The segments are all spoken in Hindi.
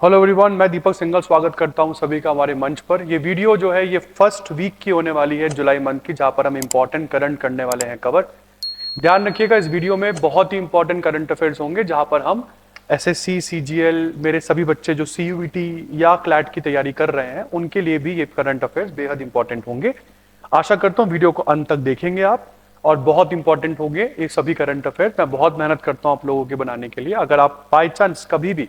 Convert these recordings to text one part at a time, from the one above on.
हेलो एवरीवन, मैं दीपक सिंघल स्वागत करता हूं सभी का हमारे मंच पर। ये वीडियो जो है ये फर्स्ट वीक की होने वाली है जुलाई मंथ की, जहां पर हम इंपॉर्टेंट करंट करने वाले हैं कवर। ध्यान रखिएगा, इस वीडियो में बहुत ही इंपॉर्टेंट करंट अफेयर्स होंगे, जहां पर हम एसएससी, सीजीएल, मेरे सभी बच्चे जो सीयूईटी या क्लैट की तैयारी कर रहे हैं उनके लिए भी ये करंट अफेयर्स बेहद इंपॉर्टेंट होंगे। आशा करता हूँ वीडियो को अंत तक देखेंगे आप, और बहुत इंपॉर्टेंट होंगे ये सभी करंट अफेयर्स। मैं बहुत मेहनत करता हूँ आप लोगों के बनाने के लिए। अगर आप बाई चांस कभी भी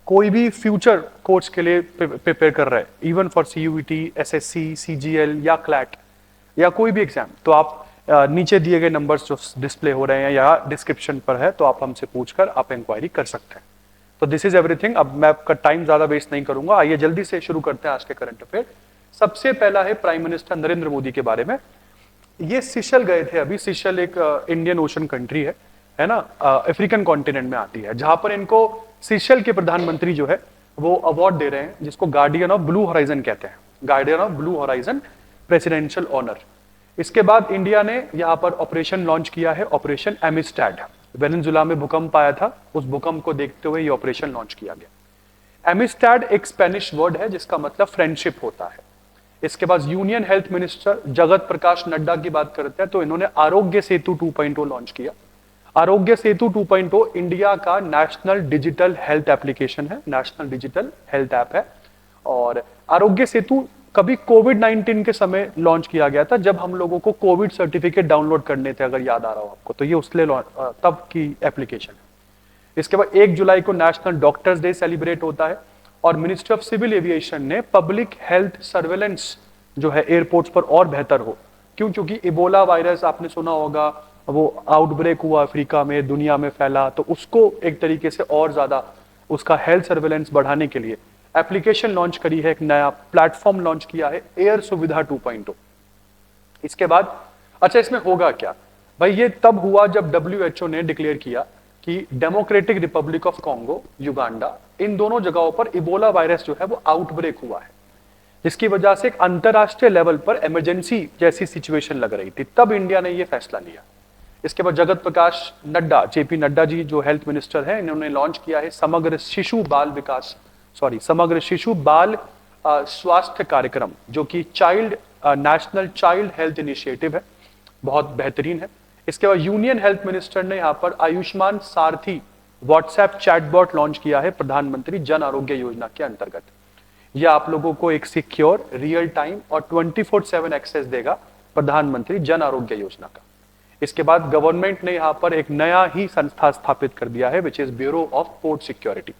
कोई भी फ्यूचर कोर्स के लिए प्रिपेयर कर रहे हैं, even for CUET, SSC, CGL या क्लैट या कोई भी एग्जाम, तो आप नीचे दिए गए नंबर्स जो डिस्प्ले हो रहे हैं या डिस्क्रिप्शन पर है, तो आप हमसे पूछकर आप इंक्वायरी कर सकते हैं। तो दिस इज एवरीथिंग। अब मैं आपका टाइम ज्यादा वेस्ट नहीं करूंगा, आइए जल्दी से शुरू करते हैं आज के करंट अफेयर। सबसे पहला है प्राइम मिनिस्टर नरेंद्र मोदी के बारे में। ये सिशल गए थे अभी। सिशल एक इंडियन ओशन कंट्री है ना, अफ्रीकन कॉन्टिनेंट में आती है, जहां पर इनको सिशल के प्रधानमंत्री जो है वो अवार्ड दे रहे हैं, जिसको गार्डियन ऑफ ब्लू होराइजन कहते हैं। Guardian of blue horizon presidential honour. इसके बाद इंडिया ने यहाँ पर ऑपरेशन लॉन्च किया है, ऑपरेशन एमिस्टैड। वेनेजुला में भूकंप आया था, उस भूकंप को देखते हुए ये ऑपरेशन लॉन्च किया गया। एमिस्टैड एक स्पेनिश वर्ड है जिसका मतलब फ्रेंडशिप होता है। इसके बाद union health minister Jagat Prakash Nadda की बात करते हैं, तो इन्होंने आरोग्य सेतु 2.0 लॉन्च किया। आरोग्य सेतु 2.0 इंडिया का नेशनल डिजिटल हेल्थ एप्लीकेशन है, नेशनल डिजिटल हेल्थ ऐप है। और आरोग्य सेतु कभी कोविड-19 के समय लॉन्च किया गया था, जब हम लोगों को कोविड सर्टिफिकेट डाउनलोड करने थे, अगर याद आ रहा हो आपको, तो ये उसके तब की एप्लीकेशन है। इसके बाद 1 जुलाई को नेशनल डॉक्टर्स डे सेलिब्रेट होता है, और मिनिस्ट्री ऑफ सिविल एविएशन ने पब्लिक हेल्थ सर्वेलेंस जो है एयरपोर्ट्स पर और बेहतर हो। क्यों? क्योंकि इबोला वायरस आपने सुना होगा, वो आउटब्रेक हुआ अफ्रीका में, दुनिया में फैला, तो उसको एक तरीके से और ज्यादा उसका हेल्थ सर्वेलेंस बढ़ाने के लिए एप्लीकेशन लॉन्च करी है, एक नया प्लेटफॉर्म लॉन्च किया है, एयर सुविधा 2.0। इसके बाद अच्छा, इसमें होगा क्या भाई? ये तब हुआ जब WHO ने डिक्लेयर किया कि Democratic Republic of Congo, Uganda, इन दोनों जगहों पर इबोला वायरस जो है वो आउटब्रेक हुआ है, जिसकी वजह से एक अंतरराष्ट्रीय लेवल पर इमरजेंसी जैसी सिचुएशन लग रही थी। तब इंडिया ने ये फैसला लिया। इसके बाद जगत प्रकाश नड्डा, जेपी नड्डा जी जो हेल्थ मिनिस्टर हैं, इन्होंने लॉन्च किया है समग्र शिशु बाल स्वास्थ्य कार्यक्रम, जो कि नेशनल चाइल्ड हेल्थ इनिशिएटिव है, बहुत बेहतरीन है। इसके बाद यूनियन हेल्थ मिनिस्टर ने यहाँ पर आयुष्मान सारथी व्हाट्सएप चैटबॉट लॉन्च किया है प्रधानमंत्री जन आरोग्य योजना के अंतर्गत। यह आप लोगों को एक सिक्योर, रियल टाइम और 24/7 एक्सेस देगा प्रधानमंत्री जन आरोग्य योजना का। इसके बाद गवर्नमेंट ने यहाँ पर एक नया ही संस्था स्थापित कर दिया है, which is bureau of port security.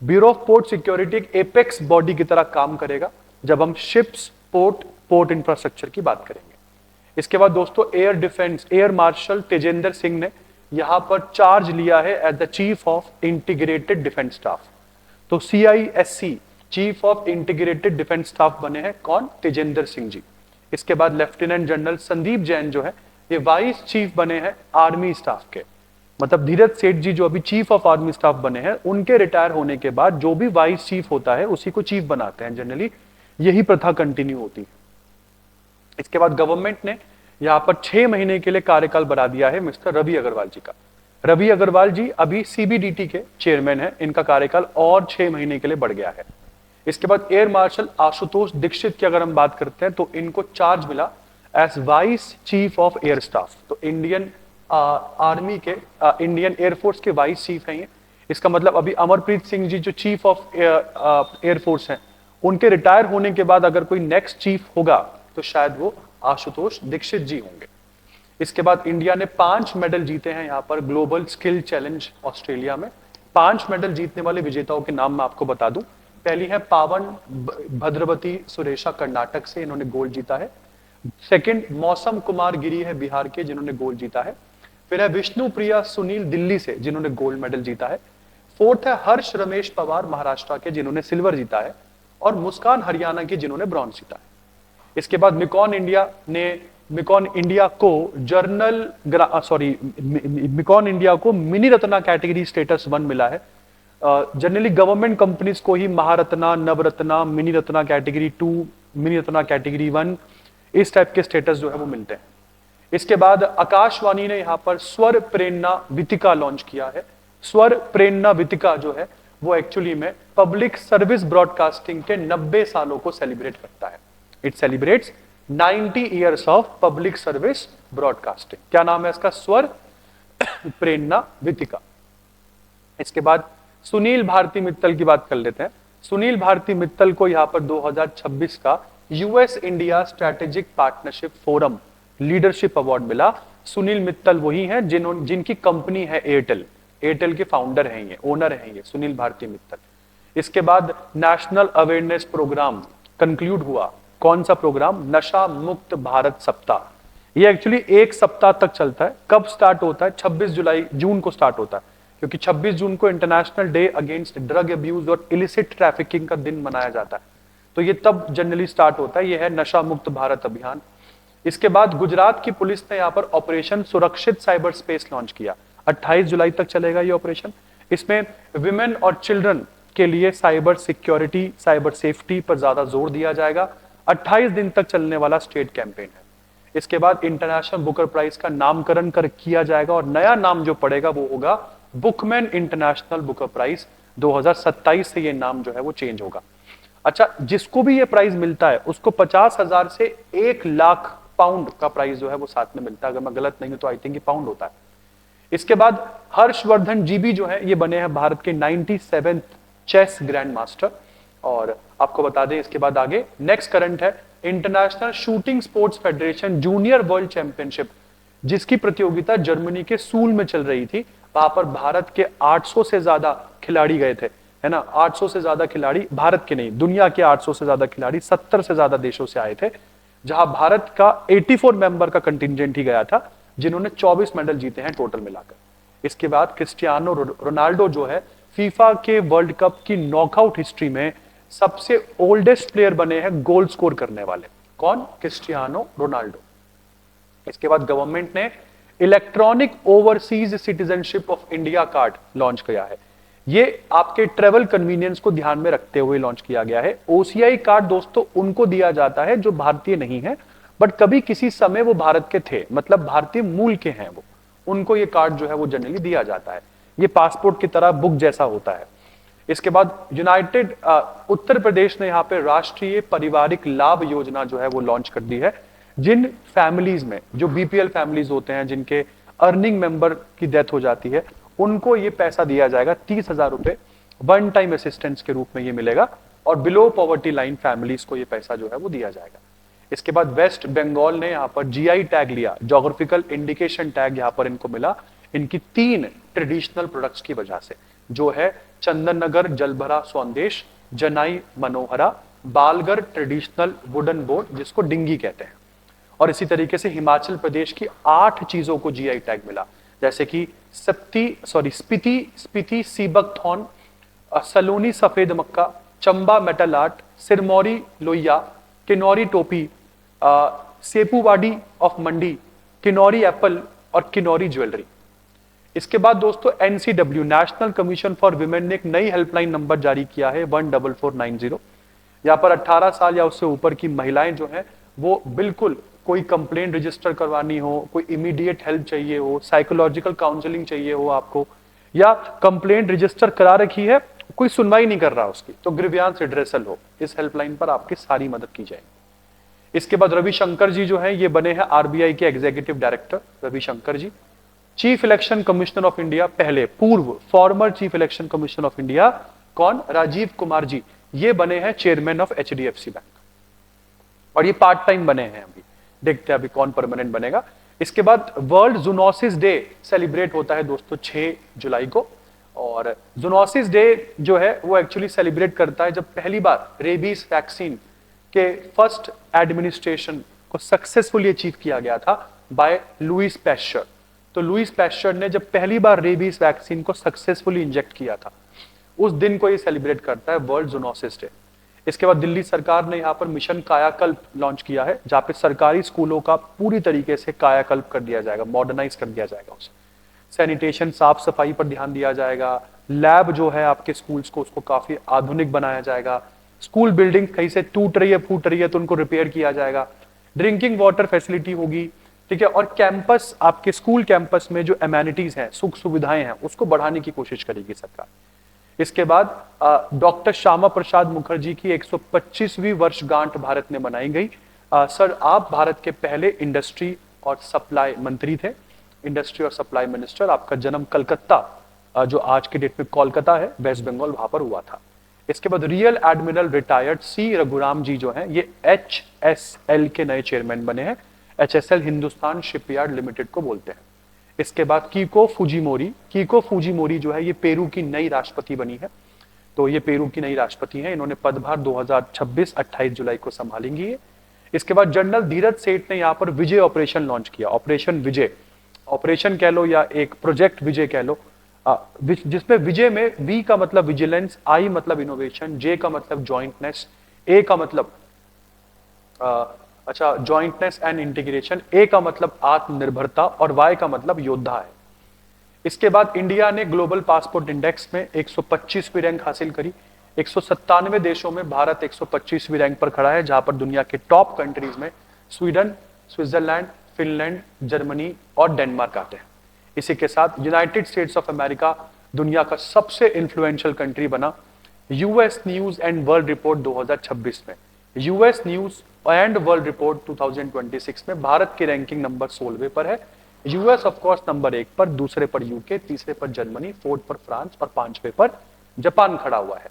Bureau of port security एक एपेक्स बॉडी की तरह काम करेगा जब हम शिप्स, पोर्ट इंफ्रास्ट्रक्चर की बात करेंगे। इसके बाद दोस्तों एयर मार्शल तेजेंद्र सिंह ने यहां पर चार्ज लिया है as the chief of integrated defence staff. तो CISC chief of integrated defence staff बने हैं कौन? तेजेंद्र सिंह जी। इसके बाद लेफ्टिनेंट जनरल संदीप जैन जो है ये वाइस चीफ बने हैं आर्मी स्टाफ के। मतलब धीरज सेठ जी जो अभी चीफ ऑफ आर्मी स्टाफ बने हैं, उनके रिटायर होने के बाद जो भी वाइस चीफ होता है उसी को चीफ बनाते हैं। जनरली यही प्रथा कंटिन्यू होती है। इसके बाद गवर्नमेंट ने यहां पर 6 महीने के लिए कार्यकाल बढ़ा दिया है मिस्टर रवि अग्रवाल जी का। रवि अग्रवाल जी अभी CBDT के चेयरमैन हैं, इनका कार्यकाल और 6 महीने के लिए बढ़ गया है। इसके बाद एयर मार्शल आशुतोष दीक्षित की अगर हम बात करते हैं, तो इनको चार्ज मिला as vice chief of air staff. तो इंडियन आर्मी के, इंडियन एयरफोर्स के वाइस चीफ हैं ये। इसका मतलब अभी अमरप्रीत सिंह जी जो चीफ ऑफ एयरफोर्स हैं, उनके रिटायर होने के बाद अगर कोई नेक्स्ट चीफ होगा तो शायद वो आशुतोष दीक्षित जी होंगे। इसके बाद इंडिया ने 5 मेडल जीते हैं यहाँ पर ग्लोबल स्किल चैलेंज ऑस्ट्रेलिया में। 5 मेडल जीतने वाले विजेताओं के नाम मैं आपको बता दूं। पहली है पावन भद्रवती सुरेशा कर्नाटक से, इन्होंने गोल्ड जीता है। सेकंड मौसम कुमार गिरी है बिहार के, जिन्होंने गोल्ड जीता है। फिर है विष्णु प्रिया सुनील दिल्ली से, जिन्होंने गोल्ड मेडल जीता है। फोर्थ है हर्ष रमेश पवार महाराष्ट्र के, जिन्होंने सिल्वर जीता है। और मुस्कान हरियाणा की, जिन्होंने ब्रॉन्ज जीता है। इसके बाद मिकॉन इंडिया को मिनी रत्ना कैटेगरी स्टेटस 1 मिला है। जनरली गवर्नमेंट कंपनीज को ही Maharatna, Navratna, mini ratna category 2, mini ratna category 1, इस टाइप के स्टेटस जो है वो मिलते हैं। इसके बाद आकाशवाणी ने यहाँ पर स्वर प्रेरणा वितिका लॉन्च किया है। स्वर प्रेरणा वितिका जो है वो एक्चुअली में पब्लिक सर्विस ब्रॉडकास्टिंग के 90 सालों को सेलिब्रेट करता है। It celebrates 90 years of public service broadcasting. क्या नाम है इसका? स्वर प्रेरणा वीथिका। इसके बाद सुनील भारती मित्तल की बात कर लेते हैं। सुनील भारती मित्तल को यहां पर 2026 का US India strategic partnership forum leadership award मिला। सुनील मित्तल वही हैं जिनकी कंपनी है एयरटेल। एयरटेल के फाउंडर हैं ये, ओनर हैं ये, सुनील भारती मित्तल। इसके बाद नेशनल अवेयरनेस प्रोग्राम कंक्लूड हुआ। कौन सा प्रोग्राम? नशा मुक्त भारत सप्ताह। ये एक्चुअली एक सप्ताह तक चलता है। कब स्टार्ट होता है? 26 जून को स्टार्ट होता है, क्योंकि 26 जून को international day against drug abuse और इलिसिट ट्रैफिकिंग का दिन मनाया जाता है। तो ये तब जनरली स्टार्ट होता है। ये है नशा मुक्त भारत अभियान। इसके बाद गुजरात की पुलिस ने यहाँ पर ऑपरेशन सुरक्षित साइबर स्पेस लॉन्च किया। 28 जुलाई तक चलेगा ये ऑपरेशन। इसमें विमेन और चिल्ड्रन के लिए साइबर सिक्योरिटी, साइबर सेफ्टी पर ज्यादा जोर दिया जाएगा। 28 दिन तक चलने वाला स्टेट कैंपेन है। इसके बाद इंटरनेशनल बुकर प्राइज का नामकरण किया जाएगा और नया नाम जो पड़ेगा वो होगा बुकमैन इंटरनेशनल बुकर प्राइज। 2027 से ये नाम जो है वो चेंज होगा। अच्छा, जिसको भी ये प्राइज मिलता है उसको 50,000 से 1,00,000 पाउंड का प्राइज जो है वो साथ में मिलता है। अगर मैं गलत नहीं हूं तो आई थिंक ये पाउंड होता है। इसके बाद हर्षवर्धन जी भी जो है ये बने हैं भारत के 97th चेस ग्रैंड मास्टर। और आपको बता दें इसके बाद आगे नेक्स्ट करंट है international shooting sports federation junior world championship, जिसकी प्रतियोगिता जर्मनी के सूल में चल रही थी। वहां पर भारत के 800 से ज्यादा खिलाड़ी गए थे, है ना। 800 से ज्यादा खिलाड़ी, भारत के नहीं दुनिया के 800 से ज्यादा खिलाड़ी 70 से ज्यादा देशों से आए थे, जहां भारत का 84 मेंबर का कंटिजेंट ही गया था, जिन्होंने 24 मेडल जीते हैं टोटल मिलाकर। इसके बाद क्रिस्टियानो रोनाल्डो जो है फीफा के वर्ल्ड कप की नॉकआउट हिस्ट्री में सबसे ओल्डेस्ट प्लेयर बने हैं गोल स्कोर करने वाले। कौन? Cristiano Ronaldo. इसके बाद गवर्नमेंट ने electronic overseas citizenship of India card launch किया है। ये आपके ट्रेवल कन्वीनियंस को ध्यान में रखते हुए लॉन्च किया गया है। ओसीआई कार्ड दोस्तों उनको दिया जाता है जो भारतीय नहीं है, बट कभी किसी समय वो भारत के थे, मतलब भारतीय मूल के हैं वो, उनको ये कार्ड जो है वो जनरली दिया जाता है। ये पासपोर्ट की तरह बुक जैसा होता है। इसके बाद यूनाइटेड उत्तर प्रदेश ने यहाँ पे राष्ट्रीय पारिवारिक लाभ योजना जो है वो लॉन्च कर दी है। जिन फैमिलीज में जो बीपीएल फैमिलीज होते हैं, जिनके अर्निंग मेंबर की डेथ हो जाती है, उनको ये पैसा दिया जाएगा। 30,000 रुपए वन टाइम असिस्टेंस के रूप में ये मिलेगा और बिलो पॉवर्टी लाइन फैमिलीज को ये पैसा जो है वो दिया जाएगा। इसके बाद वेस्ट बंगाल ने यहाँ पर जीआई टैग लिया, जोग्राफिकल इंडिकेशन टैग यहाँ पर इनको मिला इनकी 3 ट्रेडिशनल प्रोडक्ट्स की वजह से, जो है चंदन नगर जलभरा सौंदेश, जनाई मनोहरा, बालगढ़ ट्रेडिशनल वुडन बोर्ड जिसको डिंगी कहते हैं। और इसी तरीके से हिमाचल प्रदेश की 8 चीजों को जीआई टैग मिला, जैसे कि स्पीति सीबकथॉन, सलोनी सफेद मक्का, चंबा मेटल आर्ट, सिरमौरी लोहिया, किन्नौरी टोपी, सेपुवाड़ी ऑफ मंडी, किन्नौरी एप्पल और किन्नौरी ज्वेलरी। इसके बाद दोस्तों NCW national commission for women ने एक नई हेल्पलाइन नंबर जारी किया है 14490। यहाँ पर 18 साल या उससे ऊपर की महिलाएं जो हैं वो बिल्कुल कोई कंप्लेंट रजिस्टर करवानी हो, कोई इमीडिएट हेल्प चाहिए हो, साइकोलॉजिकल काउंसलिंग चाहिए हो आपको, या कंप्लेंट रजिस्टर करा रखी है कोई सुनवाई नहीं कर रहा उसकी, तो ग्रीवियांस रिड्रेसल हो, इस हेल्पलाइन पर आपकी सारी मदद की जाएगी। इसके बाद रविशंकर जी जो है ये बने हैं आरबीआई के executive director. Ravishankar ji chief election commissioner of India, पहले पूर्व former chief election commissioner of India कौन? राजीव कुमार जी, ये बने हैं चेयरमैन ऑफ एचडीएफसी बैंक और ये पार्ट टाइम बने हैं। अभी देखते हैं अभी कौन परमानेंट बनेगा। इसके बाद वर्ल्ड जूनोसिस डे सेलिब्रेट होता है दोस्तों 6 जुलाई को। और जूनोसिस डे जो है वो एक्चुअली सेलिब्रेट करता है जब पहली बार रेबीज वैक्सीन के फर्स्ट एडमिनिस्ट्रेशन को सक्सेसफुली अचीव किया गया था बाय लुइस पैस्चर। तो लुइस पैस्चर ने जब पहली बार रेबीज वैक्सीन को सक्सेसफुली इंजेक्ट किया था, उस दिन को ये सेलिब्रेट करता है वर्ल्ड जूनोसिस डे। इसके बाद दिल्ली सरकार ने यहाँ पर मिशन कायाकल्प लॉन्च किया है, जहाँ पे सरकारी स्कूलों का पूरी तरीके से कायाकल्प कर दिया जाएगा, मॉडर्नाइज कर दिया जाएगा उसे। सैनिटेशन, साफ सफाई पर ध्यान दिया जाएगा। लैब जो है आपके स्कूल्स को उसको काफी आधुनिक बनाया जाएगा। स्कूल बिल्डिंग कहीं से टूट रही है, फूट रही है तो उनको रिपेयर किया जाएगा। ड्रिंकिंग वाटर फैसिलिटी होगी, ठीक है। और कैंपस, आपके स्कूल कैंपस में जो एमेनिटीज हैं, सुख सुविधाएं हैं, उसको बढ़ाने की कोशिश करेगी सरकार। इसके बाद डॉक्टर श्यामा प्रसाद मुखर्जी की 125वीं वर्षगांठ भारत में मनाई गई। सर, आप भारत के पहले इंडस्ट्री और सप्लाई मंत्री थे, इंडस्ट्री और सप्लाई मिनिस्टर। आपका जन्म कलकत्ता, जो आज के डेट में कोलकाता है, वेस्ट बंगाल, वहां पर हुआ था। इसके बाद रियल एडमिरल रिटायर्ड सी रघुराम जी जो हैं, ये HSL के नए चेयरमैन बने हैं। HSL हिंदुस्तान शिपयार्ड लिमिटेड को बोलते हैं। इसके बाद कीको फुजिमोरी जो है, ये पेरू की नई राष्ट्रपति बनी है। तो ये पेरू की नई राष्ट्रपति हैं। इन्होंने पदभार 2026 28 जुलाई को संभालेंगी। इसके बाद जनरल धीरज सेठ ने यहाँ पर विजय ऑपरेशन लॉन्च किया। ऑपरेशन विजय, ऑपरेशन कह लो या एक प्रोजेक्ट विजय कह लो, जिसमें विजय में V का मतलब विजिलेंस, I मतलब इनोवेशन, J का मतलब जॉइंटनेस, A का मतलब जॉइंटनेस एंड इंटीग्रेशन, A का मतलब आत्मनिर्भरता और Y का मतलब योद्धा है। इसके बाद इंडिया ने ग्लोबल पासपोर्ट इंडेक्स में 125वीं रैंक हासिल करी। 197 देशों में भारत 125वीं रैंक पर खड़ा है, जहां पर दुनिया के टॉप कंट्रीज में स्वीडन, स्विट्जरलैंड, फिनलैंड, जर्मनी और डेनमार्क आते हैं। इसी के साथ यूनाइटेड स्टेट्स ऑफ अमेरिका दुनिया का सबसे इन्फ्लुएंशियल कंट्री बना। US news and world report 2026 में, US news and world report 2026 में भारत की रैंकिंग नंबर 16वें पर है। यूएस ऑफ कोर्स नंबर 1 पर, दूसरे पर यूके, तीसरे पर जर्मनी, फोर्थ पर फ्रांस और 5वें पर जापान खड़ा हुआ है।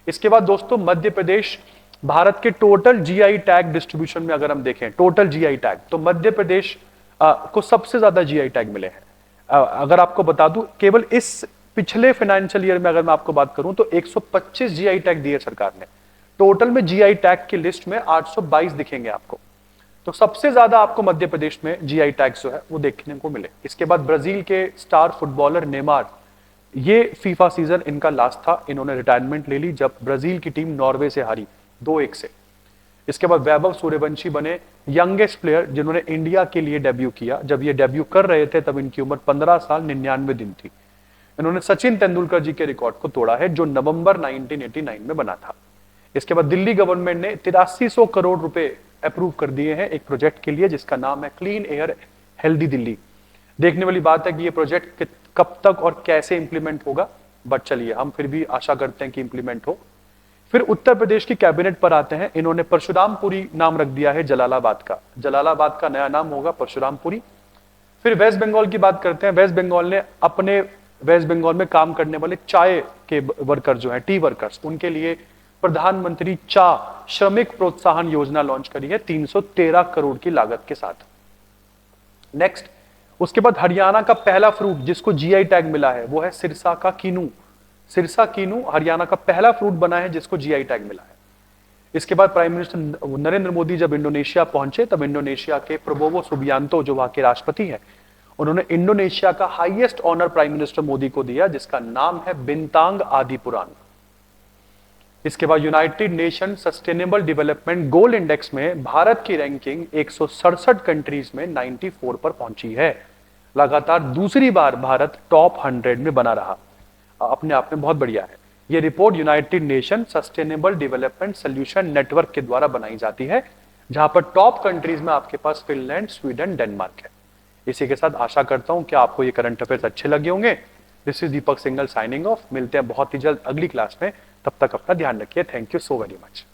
इसके बाद दोस्तों, मध्य प्रदेश भारत के टोटल जीआई टैग डिस्ट्रीब्यूशन में अगर हम देखें, टोटल जीआई टैग, तो मध्य प्रदेश को सबसे ज्यादा जीआई टैग मिले हैं। अगर आपको बता दूं, केवल इस पिछले फाइनेंशियल ईयर में अगर मैं आपको बात करूं तो 125 जीआई टैग दिए सरकार ने। टोटल में जीआई टैग की लिस्ट में 822 दिखेंगे आपको। तो सबसे ज्यादा आपको मध्य प्रदेश में जीआई टैग्स जो है वो देखने को मिले। इसके बाद ब्राजील के स्टार फुटबॉलर नेमार, ये फीफा सीजन इनका लास्ट था, इन्होंने रिटायरमेंट ले ली जब ब्राजील की टीम नॉर्वे से हारी 2-1 से। इसके बाद वैभव सूर्यवंशी बने यंगेस्ट प्लेयर जिन्होंने इंडिया के लिए डेब्यू किया। जब ये डेब्यू कर रहे थे तब इनकी उम्र 15 साल 99 दिन थी। इन्होंने सचिन तेंदुलकर जी के रिकॉर्ड को तोड़ा है, जो नवंबर 1989 में बना था। इसके बाद दिल्ली गवर्नमेंट ने 8300 करोड़ रुपए अप्रूव कर दिए हैं एक प्रोजेक्ट के लिए, जिसका नाम है क्लीन एयर हेल्दी दिल्ली। देखने वाली बात है कि ये प्रोजेक्ट कब तक और कैसे इंप्लीमेंट होगा, बट चलिए हम फिर भी आशा करते हैं कि इंप्लीमेंट हो। फिर उत्तर प्रदेश की कैबिनेट पर आते हैं। इन्होंने परशुरामपुरी नाम रख दिया है जलालाबाद का। जलालाबाद का नया नाम होगा परशुरामपुरी। फिर वेस्ट बंगाल की बात करते हैं। वेस्ट बंगाल ने अपने वेस्ट बंगाल में काम करने वाले चाय के वर्कर जो है, टी वर्कर्स, उनके लिए प्रधानमंत्री चा श्रमिक प्रोत्साहन योजना लॉन्च करी है 313 करोड़ की लागत के साथ। नेक्स्ट, उसके बाद हरियाणा का पहला फ्रूट जिसको जीआई टैग मिला है वो है सिरसा का कीनू। सिरसा कीनू हरियाणा का पहला फ्रूट बना है जिसको जीआई टैग मिला है। इसके बाद प्राइम मिनिस्टर नरेंद्र मोदी जब इंडोनेशिया पहुंचे तब इंडोनेशिया के प्रबोवो सुबियांतो जो वहां के राष्ट्रपति हैं, उन्होंने इंडोनेशिया का highest honour prime minister Modi को दिया, जिसका नाम है बिंतांग आदिपुरान। इसके बाद United Nation sustainable development goal index में भारत की रैंकिंग 167 कंट्रीज में 94 पर पहुंची है। लगातार दूसरी बार भारत टॉप 100 में बना रहा, अपने आप में बहुत बढ़िया है। यह report United Nation sustainable development solution network के द्वारा बनाई जाती है, जहां पर टॉप कंट्रीज में आपके पास फिनलैंड, स्वीडन, डेनमार्क है। इसी के साथ आशा करता हूं कि आपको ये करंट अफेयर्स अच्छे लगे होंगे। This is Deepak single signing off. मिलते हैं बहुत ही जल्द अगली क्लास में, तब तक अपना ध्यान रखिए। Thank you so very much.